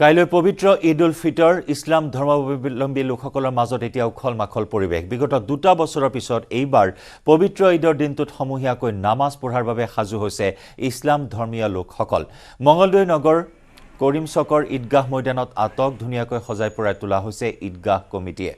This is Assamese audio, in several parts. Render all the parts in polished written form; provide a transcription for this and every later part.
কাইলৈ পবিত্ৰ ঈদ উল ফিতৰ ইছলাম ধৰ্মাৱলম্বী লোকসকলৰ মাজত এতিয়া উখল মাখল পৰিৱেশ বিগত 2 বছৰৰ পিছত এইবাৰ পবিত্ৰ ঈদৰ দিনটোত সমূহীয়াকৈ নামাজ পঢ়াৰ বাবে সাজু হৈছে ইছলাম ধৰ্মীয় লোকসকল মঙ্গলদৈ নগৰ কৰিম চকৰ ঈদগাহ ময়দানত আটক ধুনীয়াকৈ সজাই পৰাই তোলা হৈছে ঈদগাহ কমিটিয়ে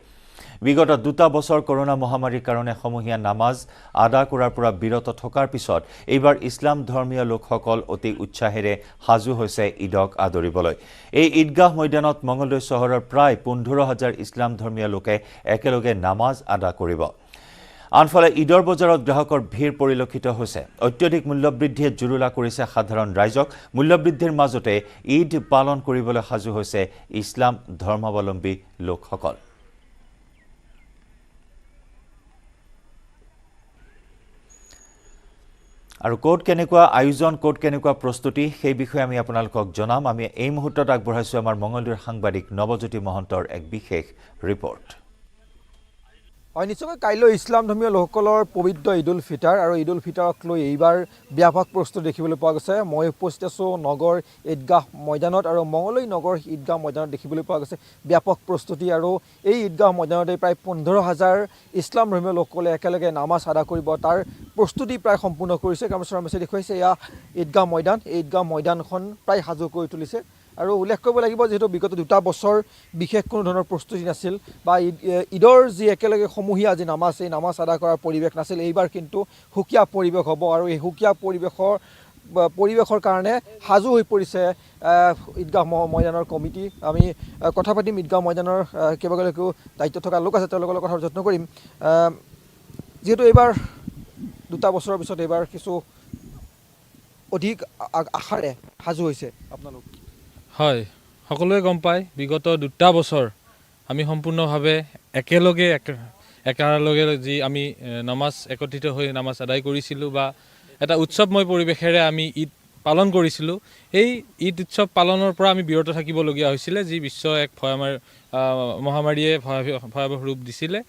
বিগত 2 বছৰ কৰোনা মহামাৰীৰ কাৰণে সমূহীয়া নামাজ আদা কৰাৰ পৰা বিৰত থকাৰ পিছত এইবাৰ ইছলাম ধৰ্মীয় লোকসকল অতি উৎসাহেৰে হাজু হৈছে ঈদক আদৰিবলৈ এই ঈদগাহ ময়দানত মঙ্গলদৈ চহৰৰ প্ৰায় 15000 ইছলাম ধৰ্মীয় লোকে একেলগে নামাজ আদা কৰিব আনফালে ঈদৰ বজাৰত গ্ৰাহকৰ ভিৰ পৰিলক্ষিত হৈছে অত্যধিক মূল্যবৃদ্ধিয়ে জুৰুলা কৰিছে সাধাৰণ ৰাইজক মূল্যবৃদ্ধিৰ মাজতে ঈদ পালন কৰিবলৈ হাজু হৈছে ইছলাম ধৰ্মাৱলম্বী লোকসকল আৰু কোট কেনেকুৱা আয়োজন কোট কেনেকুৱা প্ৰস্তুতি সেই বিষয়ে আমি আপোনালোকক জনাম আমি এই মুহূৰ্তত আগবঢ়াইছো আমাৰ মঙ্গলদৈৰ সাংবাদিক নৱজ্যোতি মহন্তৰ এক বিশেষ ৰিপৰ্ট নিশ্চয় কাইলৈ ইছলাম ধৰ্মীয় লোকসকলৰ পবিত্ৰ ঈদ উল ফিতৰ আৰু ঈদ উল ফিতৰক লৈ এইবাৰ ব্যাপক প্ৰস্তুতি দেখিবলৈ পোৱা গৈছে মই উপস্থিত আছো নগৰ ঈদগাহ ময়দানত আৰু মঙ্গলদৈ নগৰ ঈদগাহ ময়দানত দেখিবলৈ পোৱা গৈছে ব্যাপক প্ৰস্তুতি আৰু এই ঈদগাহ ময়দানতে প্ৰায় 15000 ইছলাম ধৰ্মীয় লোকসকলে একেলগে নামাজ আদা কৰিব তাৰ প্ৰস্তুতি প্ৰায় সম্পূৰ্ণ কৰিছে কামচৰ মেছে দেখুৱাইছে এয়া ঈদগাহ ময়দান এই ঈদগাহ ময়দানখন প্ৰায় সাজু কৰি তুলিছে আৰু উল্লেখ কৰিব লাগিব যেহেতু বিগত 2 বছৰ বিশেষ কোনো ধৰণৰ প্ৰস্তুতি নাছিল বা ঈদৰ যি একেলগে সমূহীয়া আজি নামাজ এই নামাজ আদা কৰাৰ পৰিৱেশ নাছিল এইবাৰ কিন্তু হুকিয়া পৰিৱেশ হ'ব আৰু এই হুকিয়া পৰিৱেশৰ কাৰণে সাজু হৈ পৰিছে ঈদগাহ ময়দানৰ কমিটি আমি কথা পাতিম ঈদগাহ ময়দানৰ কেইবাগৰাকীও দায়িত্ব থকা লোক আছে তেওঁলোকৰ লগত কথা যত্ন কৰিম যেহেতু এইবাৰ 2 বছৰৰ পিছত এইবাৰ কিছু অধিক আশাৰে সাজু হৈছে আপোনালোক হয় সকলোৱে গম পায় বিগত 2 বছৰ আমি সম্পূৰ্ণভাৱে একেলগে যি আমি নামাজ একত্ৰিত হৈ নামাজ আদায় কৰিছিলোঁ বা এটা উৎসৱময় পৰিৱেশেৰে আমি ঈদ পালন কৰিছিলোঁ এই ঈদ উৎসৱ পালনৰ পৰা আমি বিৰত থাকিবলগীয়া হৈছিলে যি বিশ্ব এক মহামাৰীয়ে ভয়াৱহ ৰূপ দিছিলে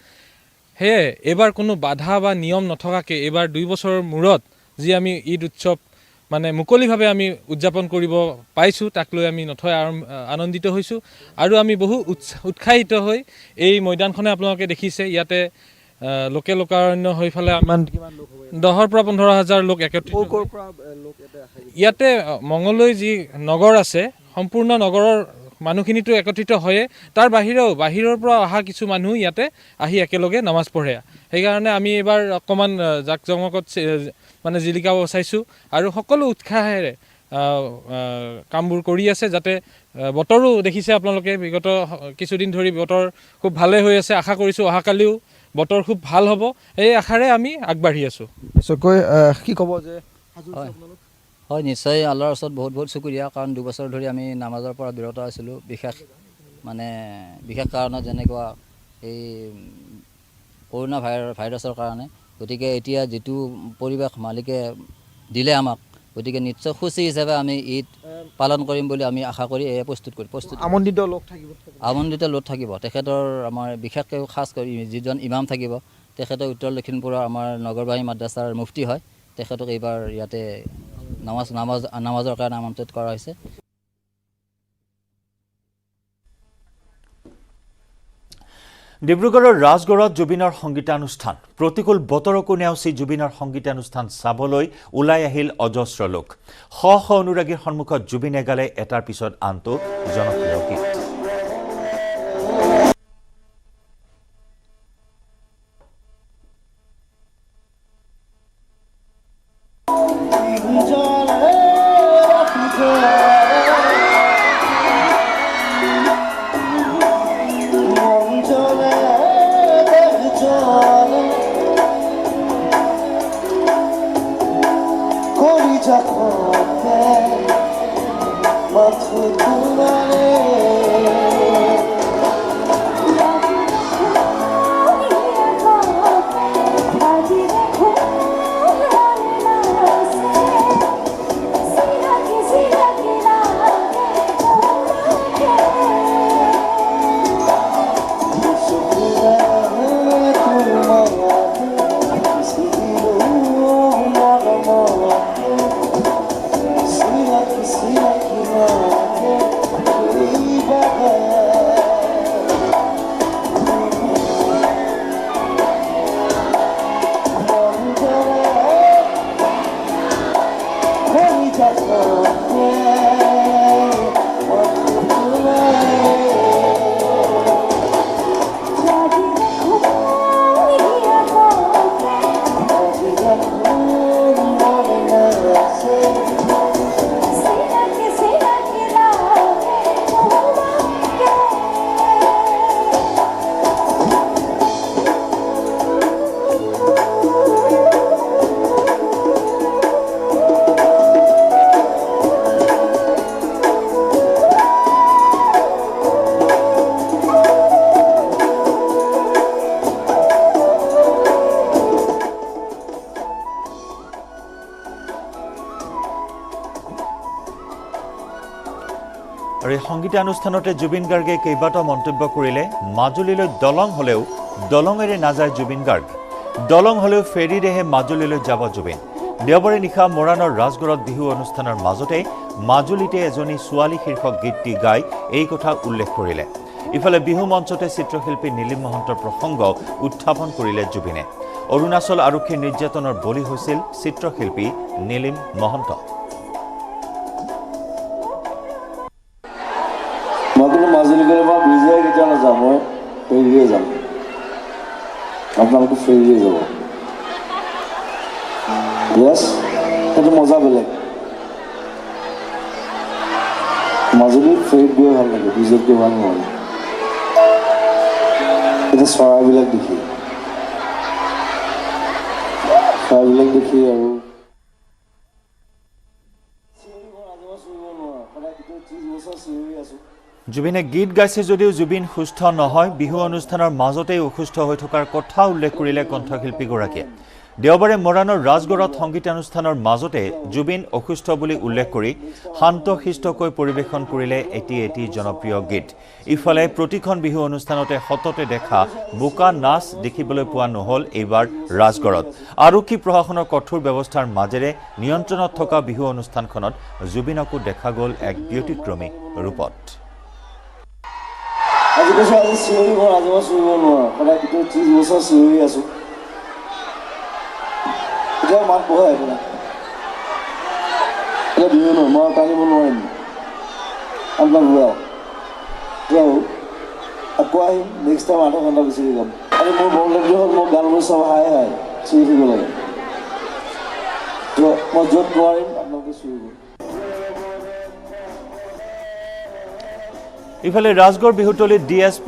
সেয়ে এইবাৰ কোনো বাধা বা নিয়ম নথকাকৈ এইবাৰ 2 বছৰৰ মূৰত যি আমি ঈদ উৎসৱ মানে মুকলিভাৱে আমি উদযাপন কৰিব পাইছোঁ তাক লৈ আমি নথৈ আনন্দিত হৈছোঁ আৰু আমি বহু উৎসাহিত হৈ এই ময়দানখনে আপোনালোকে দেখিছে ইয়াতে লোকাৰণ্য হৈ ফালে 10 পৰা 15000 লোক একত্ৰিত ইয়াতে মঙ্গলদৈ যি নগৰ আছে সম্পূৰ্ণ নগৰৰ মানুহখিনিতো একত্ৰিত হয়ে তাৰ বাহিৰৰ পৰা অহা কিছু মানুহ ইয়াতে আহি একেলগে নামাজ পঢ়ে সেইকাৰণে আমি এবাৰ অকমান জাকজমকত মানে জিলিকা বচাইছোঁ আৰু সকলো উৎসাহেৰে কামবোৰ কৰি আছে যাতে বতৰো দেখিছে আপোনালোকে বিগত কিছুদিন ধৰি বতৰ খুব ভালে হৈ আছে আশা কৰিছোঁ অহাকালিও বতৰ খুব ভাল হ'ব এই আশাৰে আমি আগবাঢ়ি আছোঁ কি ক'ব যে হয় নিশ্চয় আল্লাহৰ ওচৰত বহুত বহুত শুকৰিয়া কাৰণ 2 বছৰ ধৰি আমি নামাজৰ পৰা বিৰত আছিলোঁ বিশেষ কাৰণত যেনেকুৱা এই কৰোনা ভাইৰাছৰ কাৰণে গতিকে এতিয়া যেটো পৰিৱেশ মালিকে দিলে আমাক গতিকে নিশ্চয় খুশি হিচাপে আমি ঈদ পালন কৰিম বুলি আমি আশা কৰি প্ৰস্তুত আমন্ত্ৰিত লোক থাকিব তেখেতৰ আমাৰ বিশেষকৈ খাস কৰি যিজন ইমাম থাকিব তেখেতৰ উত্তৰ লখিমপুৰৰ আমাৰ নগৰবাহী মাদ্ৰাছাৰ মুফতি হয় তেখেতক এইবাৰ ইয়াতে নামাজৰ কাৰণে আমন্ত্ৰিত কৰা হৈছে ডিব্ৰুগড়ৰ ৰাজগড়ত জুবিনৰ সংগীতানুষ্ঠান প্ৰতিকূল বতৰকো নেওচি জুবিনৰ সংগীতানুষ্ঠান চাবলৈ ওলাই আহিল অজস্ৰ লোক শ অনুৰাগীৰ সন্মুখত জুবিনে গালে এটাৰ পিছত আনটো জনপ্ৰিয় গীত See like you আৰু এই সংগীতানুষ্ঠানতে জুবিন গাৰ্গে কেইবাটাও মন্তব্য কৰিলে। মাজুলীলৈ দলং হ'লেও দলঙেৰে নাযায় জুবিন গাৰ্গ, দলং হ'লেও ফেৰীৰেহে মাজুলীলৈ যাব জুবিন। দেওবাৰে নিশা মৰাণৰ ৰাজগড়ত বিহু অনুষ্ঠানৰ মাজতে মাজুলীতে এজনী ছোৱালী শীৰ্ষক গীতটি গাই এই কথা উল্লেখ কৰিলে। ইফালে বিহু মঞ্চতে চিত্ৰশিল্পী নীলিম মহন্তৰ প্ৰসংগ উত্থাপন কৰিলে জুবিনে। অৰুণাচল আৰক্ষীৰ নিৰ্যাতনৰ বলি হৈছিল চিত্ৰশিল্পী নীলিম মহন্ত। মই কিন্তু মাজুলী গ'লে মই ব্ৰিজেৰে কেতিয়াও নাযাওঁ, মই ফেৰীৰে যাম, আপোনালোকে ফেৰীৰে যাব। য়েছ, সেইটো মজা বেলেগ। মাজুলীত ফেৰীত গৈ ভাল লাগে, ব্ৰিজত গৈ ভাল নহয়। এতিয়া চৰাইবিলাক দেখি আৰু জুবিনে গীত গাইছে যদিও জুবিন সুস্থ নহয়। বিহু অনুষ্ঠানৰ মাজতেই অসুস্থ হৈ থকাৰ কথা উল্লেখ কৰিলে কণ্ঠশিল্পীগৰাকীয়ে। দেওবাৰে মৰাণৰ ৰাজগড়ত সংগীতানুষ্ঠানৰ মাজতে জুবিন অসুস্থ বুলি উল্লেখ কৰি শান্তশিষ্টকৈ পৰিৱেশন কৰিলে এটি জনপ্ৰিয় গীত। ইফালে প্ৰতিখন বিহু অনুষ্ঠানতে সততে দেখা বোকা নাচ দেখিবলৈ পোৱা নহ'ল এইবাৰ ৰাজগড়ত। আৰক্ষী প্ৰশাসনৰ কঠোৰ ব্যৱস্থাৰ মাজেৰে নিয়ন্ত্ৰণত থকা বিহু অনুষ্ঠানখনত জুবিনকো দেখা গ'ল এক ব্যতিক্ৰমী ৰূপত। আজি কৈছোঁ, আজি চিঞৰি মই ৰাজহুৱা চিঞৰিব নোৱাৰোঁ, সদায় গোটেই 30 বছৰ চিঞৰি আছোঁ, এতিয়া মাত বহাই আপোনাৰ এতিয়া বিহু নহয়, মই টানিব নোৱাৰিম। আপোনাক যাওঁ আকৌ আহিম, নেক্সট টাইম 8 ঘণ্টা বিচাৰি যাম। আৰু মোৰ প্ৰব্লেমটো হ'ল মোৰ গানবোৰ চব হাই চিঞৰি থাকিব লাগে। মই য'ত নোৱাৰিম আপোনালোকে চিঞৰিব। ইফালে ৰাজগড় বিহুতলীত DSP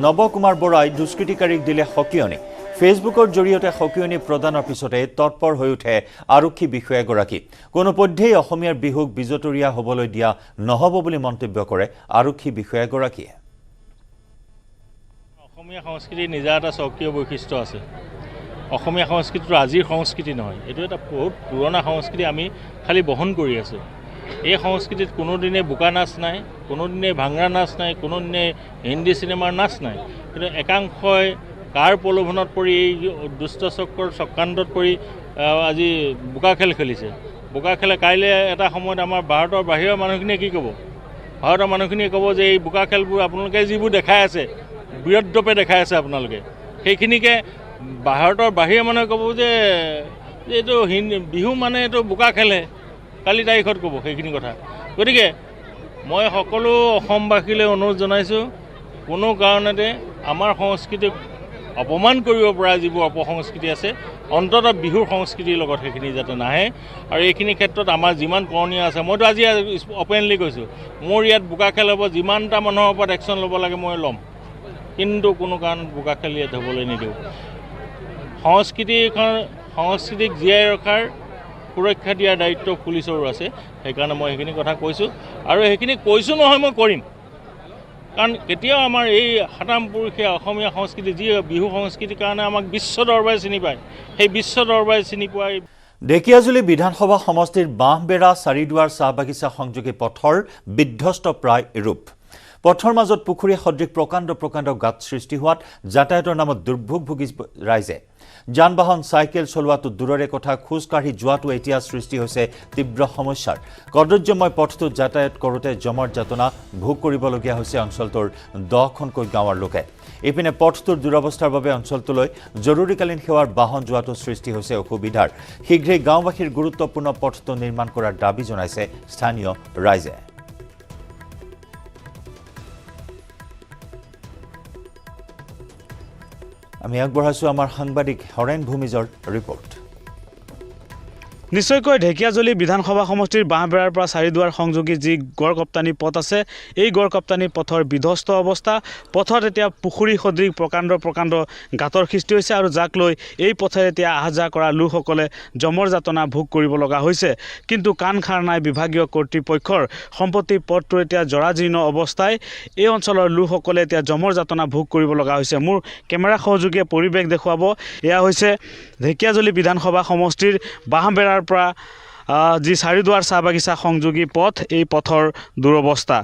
নৱকুমাৰ বৰাই দুষ্কৃতিকাৰীক দিলে সকিয়নি। ফেচবুকৰ জৰিয়তে সকিয়নি প্ৰদানৰ পিছতে তৎপৰ হৈ উঠে আৰক্ষী বিষয়াগৰাকী। কোনোপধ্যেই অসমীয়াৰ বিহুক বিজতৰীয়া হ'বলৈ দিয়া নহ'ব বুলি মন্তব্য কৰে আৰক্ষী বিষয়াগৰাকীয়ে। অসমীয়া সংস্কৃতিৰ নিজা এটা স্বকীয় বৈশিষ্ট্য আছে। অসমীয়া সংস্কৃতিটো আজিৰ সংস্কৃতি নহয়, এইটো এটা বহুত পুৰণা সংস্কৃতি, আমি খালি বহন কৰি আছোঁ। এই সংস্কৃতিত কোনোদিনে বোকা নাচ নাই, কোনোদিনে ভাংৰা নাচ নাই, কোনোদিনে হিন্দী চিনেমাৰ নাচ নাই। কিন্তু একাংশই কাৰ প্ৰলোভনত পৰি এই দুষ্ট চক্ৰৰ চক্ৰান্তত পৰি আজি বোকা খেল খেলিছে। বোকা খেলে কাইলৈ এটা সময়ত আমাৰ ভাৰতৰ বাহিৰৰ মানুহখিনিয়ে কি ক'ব? ভাৰতৰ মানুহখিনিয়ে ক'ব যে এই বোকা খেলবোৰ আপোনালোকে যিবোৰ দেখাই আছে, বৃহদ্ৰূপে দেখাই আছে আপোনালোকে, সেইখিনিকে ভাৰতৰ বাহিৰৰ মানুহে ক'ব যে এইটো বিহু মানে এইটো বোকা খেলে, কালি তাৰিখত ক'ব সেইখিনি কথা। গতিকে মই সকলো অসমবাসীলৈ অনুৰোধ জনাইছোঁ, কোনো কাৰণতে আমাৰ সংস্কৃতিক অপমান কৰিব পৰা যিবোৰ অপসংস্কৃতি আছে, অন্ততঃ বিহুৰ সংস্কৃতিৰ লগত সেইখিনি যাতে নাহে। আৰু এইখিনি ক্ষেত্ৰত আমাৰ যিমান কৰণীয় আছে, মইতো আজি অপেনলি কৈছোঁ, মোৰ ইয়াত বোকা খেল হ'ব, যিমানটা মানুহৰ ওপৰত একশ্যন ল'ব লাগে মই ল'ম, কিন্তু কোনো কাৰণত বোকা খেল ইয়াত হ'বলৈ নিদিওঁ। সংস্কৃতিক জীয়াই ৰখাৰ সুৰক্ষা দিয়াৰ দায়িত্ব পুলিচৰো আছে। সেইকাৰণে মই সেইখিনি কথা কৈছোঁ, আৰু সেইখিনি কৈছোঁ নহয়, মই কৰিম। কাৰণ কেতিয়াও আমাৰ এই সাতামপুৰুষীয়া অসমীয়া সংস্কৃতি, যি বিহু সংস্কৃতিৰ কাৰণে আমাক বিশ্ব দৰবাৰে চিনি পায়, সেই বিশ্ব দৰবাৰে চিনি পোৱা ঢেকিয়াজুলি বিধানসভা সমষ্টিৰ বাঁহবেৰা চাৰিদুৱাৰ চাহ বাগিচা সংযোগী পথৰ বিধ্বস্ত প্ৰায় ৰূপ। পথৰ মাজত পুখুৰী সদৃশ প্ৰকাণ্ড গাঁত সৃষ্টি হোৱাত যাতায়াতৰ নামত দুৰ্ভোগ ভুগি ৰাইজে। যান বাহন চাইকেল চলোৱাটো দূৰৰে কথা, খোজকাঢ়ি যোৱাটো এতিয়া সৃষ্টি হৈছে তীব্ৰ সমস্যাৰ। কদৰ্যময় পথটোত যাতায়াত কৰোঁতে জমৰ যাতনা ভোগ কৰিবলগীয়া হৈছে অঞ্চলটোৰ 10খনকৈ গাঁৱৰ লোকে। ইপিনে পথটোৰ দুৰৱস্থাৰ বাবে অঞ্চলটোলৈ জৰুৰীকালীন সেৱাৰ বাহন যোৱাটো সৃষ্টি হৈছে অসুবিধাৰ। শীঘ্ৰেই গাঁওবাসীৰ গুৰুত্বপূৰ্ণ পথটো নিৰ্মাণ কৰাৰ দাবী জনাইছে স্থানীয় ৰাইজে। আমি আগবঢ়াইছোঁ আমাৰ সাংবাদিক হৰেণ ভূমিজৰ ৰিপৰ্ট। নিশ্চয়কৈ ঢেকিয়াজুলি বিধানসভা সমষ্টিৰ বাঁহবেৰাৰ পৰা চাৰিদুৱাৰ সংযোগী যি গড় কপ্তানি পথ আছে, এই গড় কপ্তানি পথৰ বিধ্বস্ত অৱস্থা। পথত এতিয়া পুখুৰী সদৃশ প্ৰকাণ্ড গাঁতৰ সৃষ্টি হৈছে, আৰু যাক লৈ এই পথেৰে এতিয়া অহা যোৱা কৰা লোকসকলে জমৰ যাতনা ভোগ কৰিব লগা হৈছে। কিন্তু কাণ খাৰ নাই বিভাগীয় কৰ্তৃপক্ষৰ। সম্প্ৰতি পথটো এতিয়া জৰাজীৰ্ণ অৱস্থায় এই অঞ্চলৰ লোকসকলে এতিয়া জমৰ যাতনা ভোগ কৰিব লগা হৈছে। মোৰ কেমেৰা সহযোগীয়ে পৰিৱেশ দেখুৱাব। এয়া হৈছে ঢেকিয়াজুলি বিধানসভা সমষ্টিৰ বাঁহবেৰাৰ পৰা যি চাৰিদুৱাৰ চাহ বাগিচা সংযোগী পথ, এই পথৰ দুৰৱস্থা।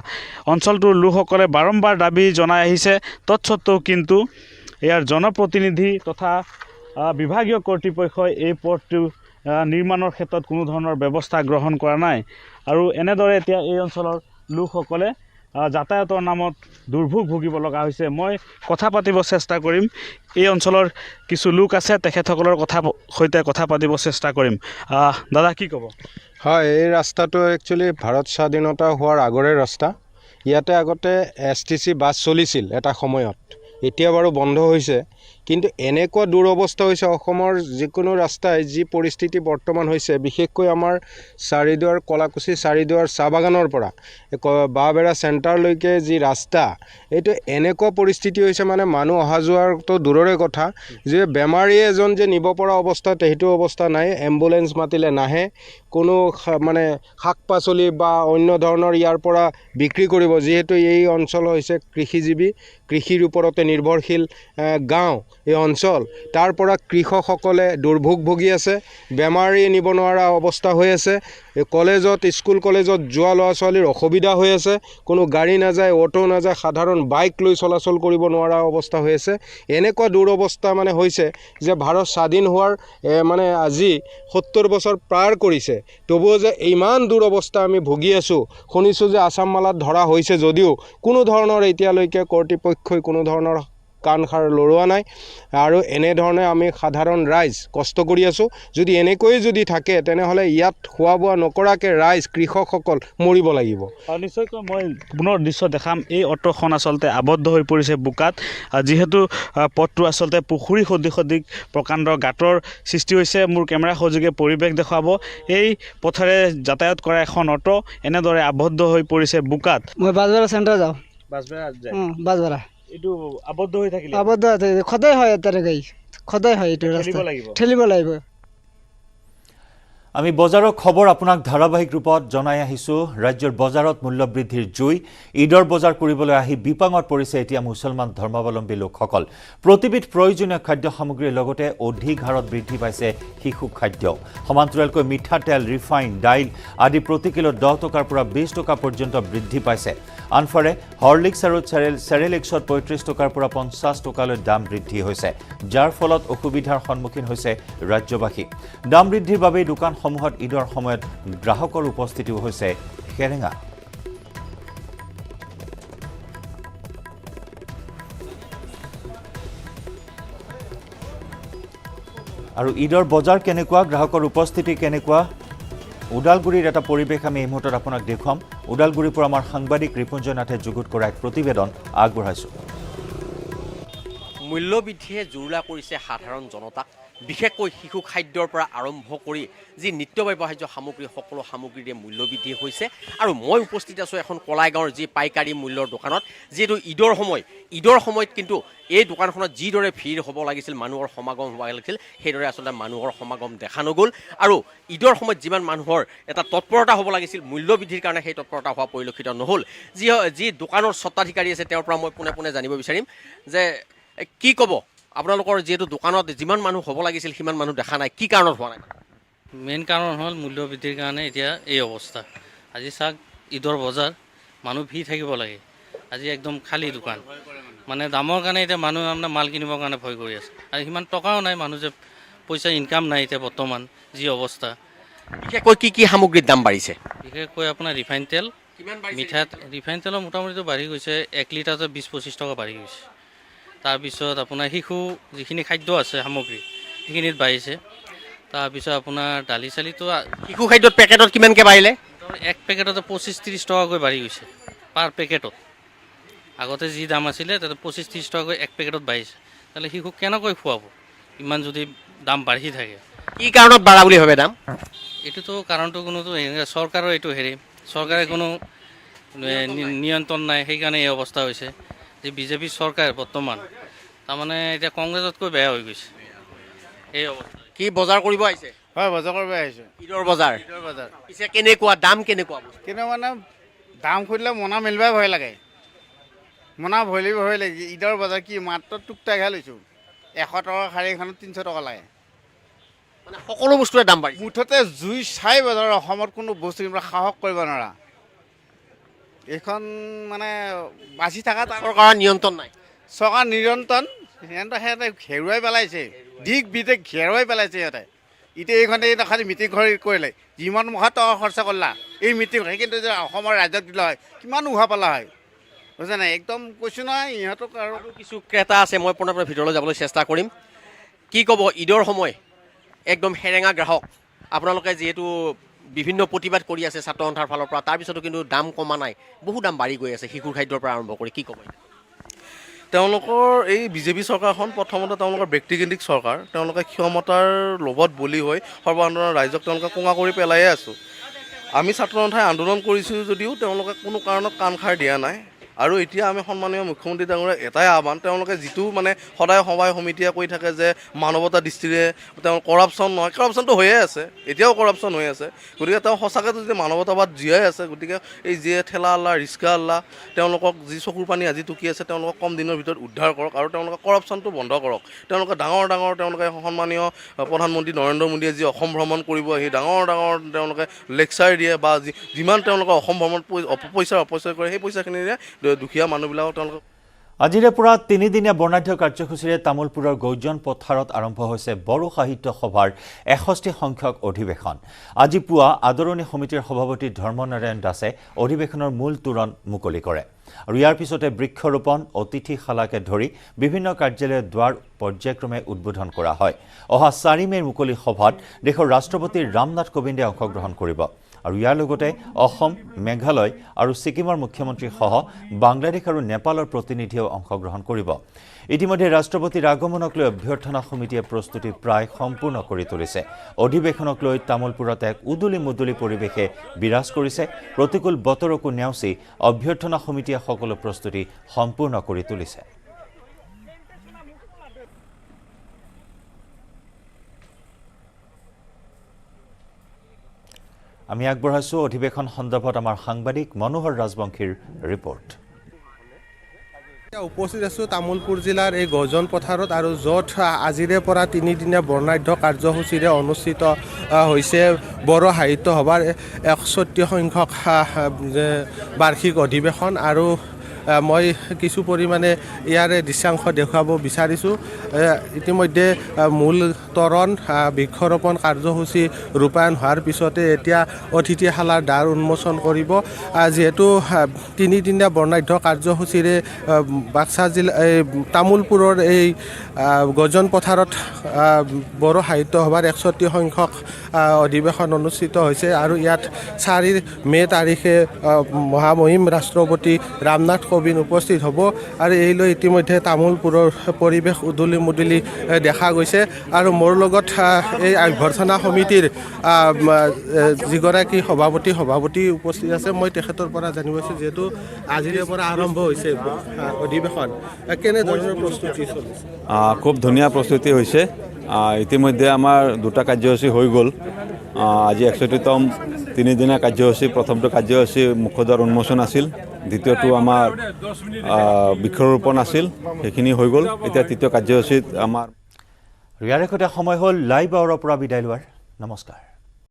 অঞ্চলটোৰ লোকসকলে বাৰম্বাৰ দাবী জনাই আহিছে, তৎসত্ত্বেও কিন্তু ইয়াৰ জনপ্ৰতিনিধি তথা বিভাগীয় কৰ্তৃপক্ষই এই পথটো নিৰ্মাণৰ ক্ষেত্ৰত কোনো ধৰণৰ ব্যৱস্থা গ্ৰহণ কৰা নাই। আৰু এনেদৰে এতিয়া এই অঞ্চলৰ লোকসকলে যাতায়াতৰ নামত দুৰ্ভোগ ভুগিব লগা হৈছে। মই কথা পাতিব চেষ্টা কৰিম, এই অঞ্চলৰ কিছু লোক আছে, তেখেতসকলৰ সৈতে কথা পাতিব চেষ্টা কৰিম। দাদা কি ক'ব? হয়, এই ৰাস্তাটো একচুৱেলি ভাৰত স্বাধীনতা হোৱাৰ আগৰে ৰাস্তা। ইয়াতে আগতে STC বাছ চলিছিল এটা সময়ত, এতিয়া বাৰু বন্ধ হৈছে। কিন্তু এনেকুৱা দুৰৱস্থা হৈছে অসমৰ যিকোনো ৰাস্তাই, যি পৰিস্থিতি বৰ্তমান হৈছে, বিশেষকৈ আমাৰ চাৰিদুৱাৰ কলাকুছি চাৰিদুৱাৰ চাহ বাগানৰ পৰা বাঁহবেৰা চেণ্টাৰলৈকে যি ৰাস্তা, এইটো এনেকুৱা পৰিস্থিতি হৈছে, মানে মানুহ অহা যোৱাৰতো দূৰৰে কথা, যে বেমাৰী এজন যে নিব পৰা অৱস্থাত সেইটো অৱস্থা নাই। এম্বুলেঞ্চ মাতিলে নাহে, কোনো মানে শাক পাচলি বা অন্য ধৰণৰ ইয়াৰ পৰা বিক্ৰী কৰিব, যিহেতু এই অঞ্চল হৈছে কৃষিজীৱী, কৃষিৰ ওপৰতে নিৰ্ভৰশীল গাঁও এই অঞ্চল। তাৰ পৰা কৃষকসকলে দুৰ্ভোগ ভুগি আছে, বেমাৰী নিব নোৱাৰা অৱস্থা হৈ আছে। কলেজত, স্কুল কলেজত যোৱা ল'ৰা ছোৱালীৰ অসুবিধা হৈ আছে, কোনো গাড়ী নাযায়, অটো নাযায়, সাধাৰণ বাইক লৈ চলাচল কৰিব নোৱাৰা অৱস্থা হৈ আছে। এনেকুৱা দুৰৱস্থা মানে হৈছে যে ভাৰত স্বাধীন হোৱাৰ মানে আজি 70 বছৰ পাৰ কৰিছে, তবুও যে ইমান দুৰৱস্থা আমি ভুগি আছোঁ। শুনিছোঁ যে আছাম মালাত ধৰা হৈছে যদিও কোনো ধৰণৰ এতিয়ালৈকে কৰ্তৃপক্ষই কোনো ধৰণৰ কাণসাৰ লৰোৱা নাই। আৰু এনেধৰণে আমি সাধাৰণ ৰাইজ কষ্ট কৰি আছোঁ। যদি এনেকৈয়ে যদি থাকে, তেনেহ'লে ইয়াত খোৱা বোৱা নকৰাকৈ ৰাইজ, কৃষকসকল মৰিব লাগিব। নিশ্চয়কৈ মই পুনৰ দৃশ্য দেখাম। এই অটোখন আচলতে আবদ্ধ হৈ পৰিছে বোকাত, যিহেতু পথটো আচলতে পুখুৰী সদৃশ প্ৰকাণ্ড গাঁতৰ সৃষ্টি হৈছে। মোৰ কেমেৰা সহযোগে পৰিৱেশ দেখুৱাব। এই পথেৰে যাতায়াত কৰা এখন অটো এনেদৰে আবদ্ধ হৈ পৰিছে বোকাত। মই বাজবেৰা চেণ্টাৰ যাওঁ। বাছবেৰা যায়, বাজবেৰা এইটো আবদ্ধ হৈ থাকিলে আবদ্ধ সদায় হয়, তাৰে গাড়ী সদায় হয়, এইটো ৰাস্তা ঠেলিব লাগিব। আমি বজাৰৰ খবৰ আপোনাক ধাৰাবাহিক ৰূপত জনাই আহিছোঁ। ৰাজ্যৰ বজাৰত মূল্যবৃদ্ধিৰ জুই। ঈদৰ বজাৰ কৰিবলৈ আহি বিপাঙত পৰিছে এতিয়া মুছলমান ধৰ্মাৱলম্বী লোকসকল। প্ৰতিবিধ প্ৰয়োজনীয় খাদ্য সামগ্ৰীৰ লগতে অধিক হাৰত বৃদ্ধি পাইছে শিশু খাদ্য। সমান্তৰালকৈ মিঠাতেল, ৰিফাইন, দাইল আদি প্ৰতি কিলো 10 টকাৰ পৰা 20 টকা পৰ্যন্ত বৃদ্ধি পাইছে। আনফালে হৰলিক্স আৰু চেৰেলিক্সত 35 টকাৰ পৰা 50 টকালৈ দাম বৃদ্ধি হৈছে, যাৰ ফলত অসুবিধাৰ সন্মুখীন হৈছে ৰাজ্যবাসী। দাম বৃদ্ধিৰ বাবেই দোকানসমূহত ঈদৰ সময়ত গ্ৰাহকৰ উপস্থিতিও হৈছে সেৰেঙা। আৰু ঈদৰ বজাৰ কেনেকুৱা, গ্ৰাহকৰ উপস্থিতি কেনেকুৱা, ওদালগুৰিৰ এটা পৰিৱেশ আমি এই মুহূৰ্তত আপোনাক দেখুৱাম। ওদালগুৰিৰ পৰা আমাৰ সাংবাদিক ৰিপুঞ্জয় নাথে যুগুত কৰা এক প্ৰতিবেদন আগবঢ়াইছোঁ। মূল্যবৃদ্ধিয়ে জুৰুলা কৰিছে সাধাৰণ জনতাক, বিশেষকৈ শিশু খাদ্যৰ পৰা আৰম্ভ কৰি যি নিত্য ব্যৱহাৰ্য সামগ্ৰী, সকলো সামগ্ৰীৰে মূল্যবৃদ্ধি হৈছে। আৰু মই উপস্থিত আছোঁ এখন কলাইগাঁৱৰ যি পাইকাৰী মূল্যৰ দোকানত, যিহেতু ঈদৰ সময়ত কিন্তু এই দোকানখনত যিদৰে ভিৰ হ'ব লাগিছিল, মানুহৰ সমাগম হ'ব লাগিছিল, সেইদৰে আচলতে মানুহৰ সমাগম দেখা নগ'ল। আৰু ঈদৰ সময়ত যিমান মানুহৰ এটা তৎপৰতা হ'ব লাগিছিল মূল্যবৃদ্ধিৰ কাৰণে, সেই তৎপৰতা হোৱা পৰিলক্ষিত নহ'ল। যি দোকানৰ স্বত্বাধিকাৰী আছে, তেওঁৰ পৰা মই পোনে পোনে জানিব বিচাৰিম যে কি ক'ব, আপোনালোকৰ যিহেতু দোকানত যিমান মানুহ হ'ব লাগিছিল সিমান মানুহ দেখা নাই, কি কাৰণত হোৱা নাই? মেইন কাৰণ হ'ল মূল্যবৃদ্ধিৰ কাৰণে এতিয়া এই অৱস্থা। আজি চাওক, ঈদৰ বজাৰ, মানুহ ভিৰ থাকিব লাগে, আজি একদম খালী দোকান। মানে দামৰ কাৰণে এতিয়া মানুহ আপোনাৰ মাল কিনিবৰ কাৰণে ভয় কৰি আছে। আৰু সিমান টকাও নাই, মানুহ যে পইচা ইনকাম নাই এতিয়া বৰ্তমান যি অৱস্থা। বিশেষকৈ কি সামগ্ৰীৰ দাম বাঢ়িছে? বিশেষকৈ আপোনাৰ ৰিফাইন তেল, ৰিফাইন তেলৰ মোটামুটিটো বাঢ়ি গৈছে, 1 লিটাৰতে 20-25 টকা বাঢ়ি গৈছে। তাৰপিছত আপোনাৰ শিশু যিখিনি খাদ্য আছে সামগ্ৰী, সেইখিনিত বাঢ়িছে। তাৰপিছত আপোনাৰ দালি চালিটো, শিশু খাদ্যত পেকেটত কিমানকৈ বাঢ়িলে? এক পেকেটতে 25-30 টকাকৈ বাঢ়ি গৈছে পাৰ পেকেটত। আগতে যি দাম আছিলে তাতে 25-30 টকাকৈ এক পেকেটত বাঢ়িছে। তাহলে শিশুক কেনেকৈ খুৱাব ইমান যদি দাম বাঢ়ি থাকে? কি কাৰণত বাঢ়া বুলি ভাবে দাম? এইটোতো কাৰণটো কোনোতো চৰকাৰৰ এইটো চৰকাৰে কোনো নিয়ন্ত্ৰণ নাই, সেইকাৰণে এই অৱস্থা হৈছে। যে বিজেপি চৰকাৰ বৰ্তমান তাৰমানে এতিয়া কংগ্ৰেছতকৈ বেয়া হৈ গৈছে এই অৱস্থা। কি বজাৰ কৰিব আহিছে? হয়, বজাৰ কৰিব আহিছোঁ। ঈদৰ বজাৰ পিছে কেনেকুৱা, দাম কেনেকুৱা? কিন্তু মানে দাম সুধিলে মনা মিলিবাই ভয় লাগে, মনা ভয় লাগে। ঈদৰ বজাৰ কি মাত্ৰ টুকটাকহে লৈছোঁ, 100 টকাৰ শাৰী এখনত 300 টকা লাগে। মানে সকলো বস্তুৰে দাম বাঢ়িছে মুঠতে জুই চাই বজাৰ অসমত কোনো বস্তু কিনিবলৈ সাহস কৰিব নোৱাৰা এইখন মানে বাচি থকা চৰকাৰৰ নিয়ন্ত্ৰণ নাই চৰকাৰ নিৰন্তৰ সিহঁতে ঘেৰুৱাই পেলাইছে দিশ বিদেশ ঘেৰুৱাই পেলাইছে সিহঁতে এতিয়া এইখনে খালি মিটিং কৰিলে যিমান মুখা টকা খৰচা কৰিলা এই মিটিং হয় কিন্তু যে অসমৰ ৰাজ্যত দিলে হয় কিমান উহা পালা হয় বুজিছে নাই একদম কৈছোঁ নহয় ইহঁতক আৰু কিছু ক্ৰেতা আছে মই পুনৰ ভিতৰলৈ যাবলৈ চেষ্টা কৰিম কি ক'ব ঈদৰ সময় একদম সেৰেঙা গ্ৰাহক আপোনালোকে যিহেতু বিভিন্ন প্ৰতিবাদ কৰি আছে ছাত্ৰ সন্থাৰ ফালৰ পৰা তাৰপিছতো কিন্তু দাম কমা নাই বহু দাম বাঢ়ি গৈ আছে শিশুৰ খাদ্যৰ পৰা আৰম্ভ কৰি কি ক'ব তেওঁলোকৰ এই বিজেপি চৰকাৰখন প্ৰথমতে তেওঁলোকৰ ব্যক্তিকেন্দ্ৰিক চৰকাৰ তেওঁলোকে ক্ষমতাৰ লোভত বলি হৈ সৰ্বসাধাৰণ ৰাইজক তেওঁলোকে কোঙা কৰি পেলাইয়ে আছোঁ আমি ছাত্ৰ সন্থাই আন্দোলন কৰিছোঁ যদিও তেওঁলোকে কোনো কাৰণত কাণ খাৰ দিয়া নাই আৰু এতিয়া আমি সন্মানীয় মুখ্যমন্ত্ৰী ডাঙৰীয়া এটাই আহ্বান তেওঁলোকে যিটো মানে সদায় সভাই সমিতিয়ে কৈ থাকে যে মানৱতা দৃষ্টিৰে তেওঁ কৰাপশ্যন নহয় কৰাপশ্যনটো হৈয়ে আছে এতিয়াও কৰাপশ্যন হৈ আছে গতিকে তেওঁ সঁচাকৈ যদি মানৱতাবাদ জীয়াই আছে গতিকে এই যিয়ে ঠেলা আল্লাহ ৰিক্সা আল্লাহ তেওঁলোকক যি চকুৰ পানী আজি টুকি আছে তেওঁলোকক কম দিনৰ ভিতৰত উদ্ধাৰ কৰক আৰু তেওঁলোকে কৰাপশ্যনটো বন্ধ কৰক তেওঁলোকে ডাঙৰ তেওঁলোকে সন্মানীয় প্ৰধানমন্ত্ৰী নৰেন্দ্ৰ মোদীয়ে যি অসম ভ্ৰমণ কৰিব আহি ডাঙৰ তেওঁলোকে লেকচাৰ দিয়ে বা যিমান তেওঁলোকে অসম ভ্ৰমণ পইচা অপচয় কৰে সেই পইচাখিনিৰে দুখীয়া মানুহবিলাকক তেওঁলোকে আজিৰে পৰা 3 দিনীয়া বৰ্ণাঢ্য কাৰ্যসূচীৰে তামোলপুৰৰ গৌজন পথাৰত আৰম্ভ হৈছে বড়ো সাহিত্য সভাৰ 61 সংখ্যক অধিৱেশন আজি পুৱা আদৰণি সমিতিৰ সভাপতি ধৰ্মনাৰায়ণ দাসে অধিৱেশনৰ মূল তোৰণ মুকলি কৰে আৰু ইয়াৰ পিছতে বৃক্ষৰোপণ অতিথিশালাকে ধৰি বিভিন্ন কাৰ্যালয়ৰ দুৱাৰ পৰ্যায়ক্ৰমে উদ্বোধন কৰা হয় অহা 4 মেৰ মুকলি সভাত দেশৰ ৰাষ্ট্ৰপতি ৰামনাথ কোবিন্দে অংশগ্ৰহণ কৰিব আৰু ইয়াৰ লগতে অসম মেঘালয় আৰু ছিকিমৰ মুখ্যমন্ত্ৰীসহ বাংলাদেশ আৰু নেপালৰ প্ৰতিনিধিয়েও অংশগ্ৰহণ কৰিব ইতিমধ্যে ৰাষ্ট্ৰপতিৰ আগমনক লৈ অভ্যৰ্থনা সমিতিয়ে প্ৰস্তুতি প্ৰায় সম্পূৰ্ণ কৰি তুলিছে অধিৱেশনক লৈ তামোলপুৰত এক উদুলি মুদুলি পৰিৱেশে বিৰাজ কৰিছে প্ৰতিকূল বতৰকো নেওচি অভ্যৰ্থনা সমিতিয়ে সকলো প্ৰস্তুতি সম্পূৰ্ণ কৰি তুলিছে আমি আগবঢ়াইছো অধিৱেশন সন্দৰ্ভত আমাৰ সাংবাদিক মনোহৰ ৰাজবংশীৰ ৰিপৰ্ট উপস্থিত আছোঁ তামোলপুৰ জিলাৰ এই গজন পথাৰত আৰু য'ত আজিৰে পৰা 3 দিনীয়া বৰ্ণাঢ্য কাৰ্যসূচীৰে অনুষ্ঠিত হৈছে বড়ো সাহিত্য সভাৰ 61 সংখ্যক বাৰ্ষিক অধিৱেশন আৰু মই কিছু পৰিমাণে ইয়াৰে দৃশ্যাংশ দেখুৱাব বিচাৰিছোঁ ইতিমধ্যে মূল তৰণ বৃক্ষৰোপণ কাৰ্যসূচী ৰূপায়ণ হোৱাৰ পিছতে এতিয়া অতিথিশালাৰ দ্বাৰ উন্মোচন কৰিব যিহেতু 3 দিনীয়া বৰ্ণাঢ্য কাৰ্যসূচীৰে বাক্সা জিলা তামোলপুৰৰ এই গজন পথাৰত বড়ো সাহিত্য সভাৰ 61 সংখ্যক অধিৱেশন অনুষ্ঠিত হৈছে আৰু ইয়াত 4 মে তাৰিখে মহামহিম ৰাষ্ট্ৰপতি ৰামনাথ কোবিন্দ উপস্থিত হ'ব আৰু এই লৈ ইতিমধ্যে তামোলপুৰৰ পৰিৱেশ উদুলি মুদুলি দেখা গৈছে আৰু মোৰ লগত এই অভ্যৰ্থনা সমিতিৰ যিগৰাকী সভাপতি উপস্থিত আছে মই তেখেতৰ পৰা জানিব পাৰিছোঁ যিহেতু আজিৰে পৰা আৰম্ভ হৈছে অধিৱেশন কেনেধৰণৰ প্ৰস্তুতি চলিছে খুব ধুনীয়া প্ৰস্তুতি হৈছে ইতিমধ্যে আমাৰ 2টা কাৰ্যসূচী হৈ গ'ল আজি 61তম 3 দিনীয়া কাৰ্যসূচী প্ৰথমটো কাৰ্যসূচী মুখ্যদ্বাৰ উন্মোচন আছিল দ্বিতীয়টো আমাৰ বৃক্ষৰোপণ আছিল সেইখিনি হৈ গ'ল এতিয়া তৃতীয় কাৰ্যসূচীত আমাৰ ইয়াৰ সময় হ'ল লাইভ আৱাৰৰ পৰা বিদায় লোৱাৰ নমস্কাৰ